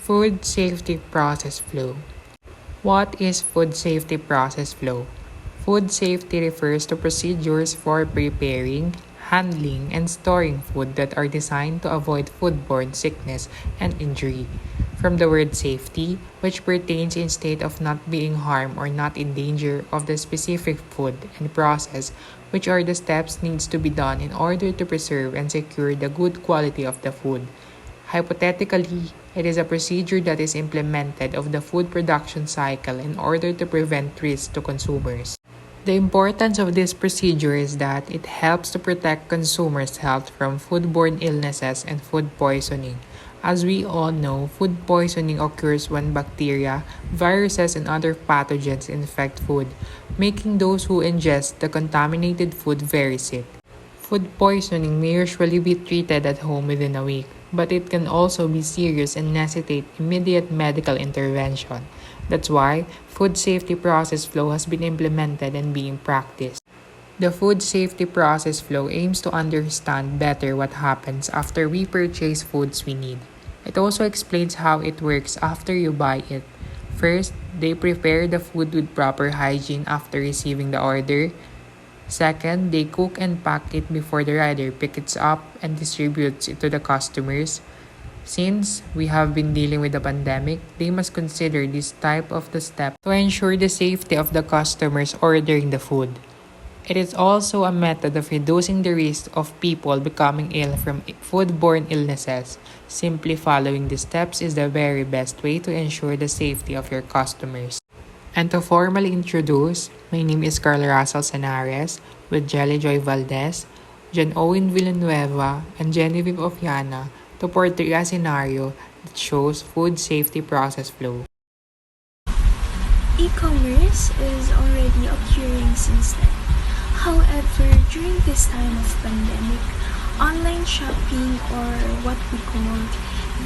Food safety process flow. What is food safety process flow? Food safety refers to procedures for preparing, handling, and storing food that are designed to avoid foodborne sickness and injury. From the word safety, which pertains in state of not being harmed or not in danger of the specific food, and process, which are the steps needs to be done in order to preserve and secure the good quality of the food. Hypothetically, it is a procedure that is implemented of the food production cycle in order to prevent risk to consumers. The importance of this procedure is that it helps to protect consumers' health from foodborne illnesses and food poisoning. As we all know, food poisoning occurs when bacteria, viruses, and other pathogens infect food, making those who ingest the contaminated food very sick. Food poisoning may usually be treated at home within a week, but it can also be serious and necessitate immediate medical intervention. That's why food safety process flow has been implemented and being practiced. The food safety process flow aims to understand better what happens after we purchase foods we need. It also explains how it works after you buy it. First, they prepare the food with proper hygiene after receiving the order. Second, they cook and pack it before the rider picks it up and distributes it to the customers. Since we have been dealing with the pandemic, they must consider this type of the step to ensure the safety of the customers ordering the food. It is also a method of reducing the risk of people becoming ill from foodborne illnesses. Simply following the steps is the very best way to ensure the safety of your customers. And to formally introduce, my name is Carl Russell Sanares with Jelly Joy Valdez, John Owen Villanueva, and Genevieve Ofiana to portray a scenario that shows food safety process flow. E-commerce is already occurring since then. However, during this time of pandemic, online shopping, or what we call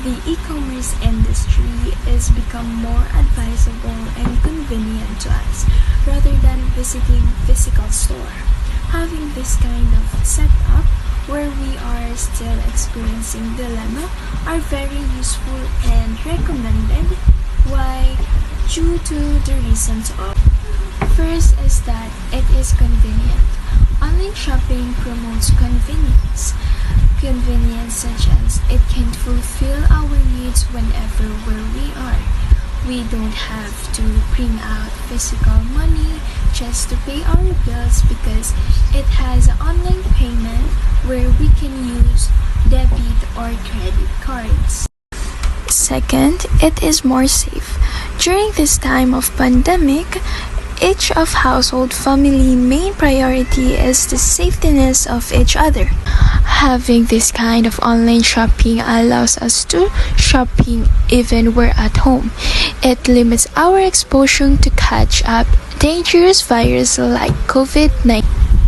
the e-commerce industry, is become more advisable and convenient to us rather than visiting physical store. Having this kind of setup where we are still experiencing dilemma are very useful and recommended. Why? Due to the reasons of: first is that it is convenient. Online shopping promotes convenience. Convenience such as it can fulfill our needs whenever where we are. We don't have to bring out physical money just to pay our bills because it has online payment where we can use debit or credit cards. Second, it is more safe. During this time of pandemic, each of household family main priority is the safetyness of each other. Having this kind of online shopping allows us to shopping even we're at home. It limits our exposure to catch up dangerous virus like COVID-19.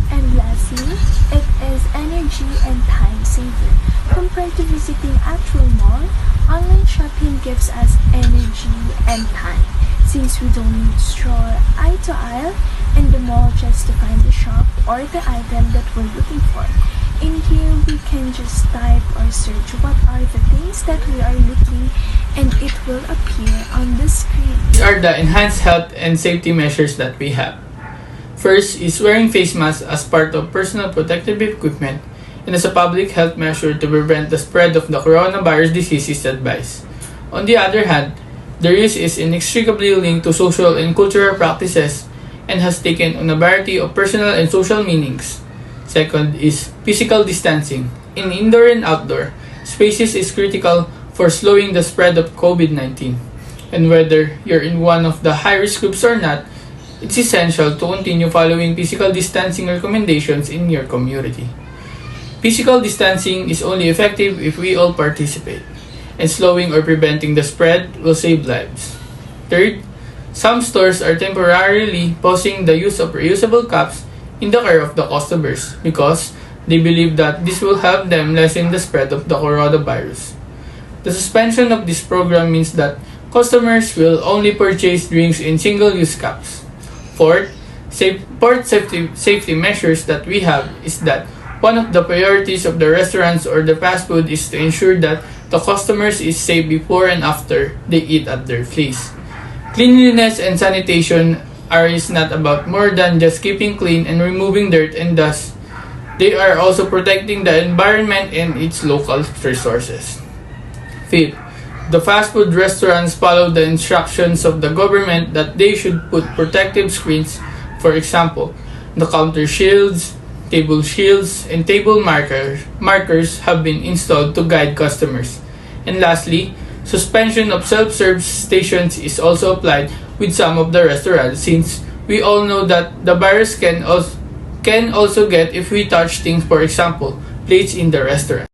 And lastly, it is energy and time saver. Compared to visiting actual mall, online shopping gives us energy and time, since we don't need to stroll aisle to aisle in the mall just to find the shop or the item that we're looking for. In here, we can just type or search what are the things that we are looking, and it will appear on the screen. These are the enhanced health and safety measures that we have. First is wearing face masks as part of personal protective equipment and as a public health measure to prevent the spread of the coronavirus disease is advised. On the other hand, the use is inextricably linked to social and cultural practices and has taken on a variety of personal and social meanings. Second is physical distancing. In indoor and outdoor spaces is critical for slowing the spread of COVID-19. And whether you're in one of the high-risk groups or not, it's essential to continue following physical distancing recommendations in your community. Physical distancing is only effective if we all participate, and slowing or preventing the spread will save lives. Third, some stores are temporarily pausing the use of reusable cups in the care of the customers because they believe that this will help them lessen the spread of the coronavirus. The suspension of this program means that customers will only purchase drinks in single-use cups. Fourth, safety measures that we have is that one of the priorities of the restaurants or the fast food is to ensure that the customers is safe before and after they eat at their place. Cleanliness and sanitation is not about more than just keeping clean and removing dirt and dust. They are also protecting the environment and its local resources. Fifth, the fast food restaurants follow the instructions of the government that they should put protective screens. For example, the counter shields, table shields, and table markers have been installed to guide customers. And lastly, suspension of self-serve stations is also applied with some of the restaurants, since we all know that the virus can also get if we touch things, for example, plates in the restaurant.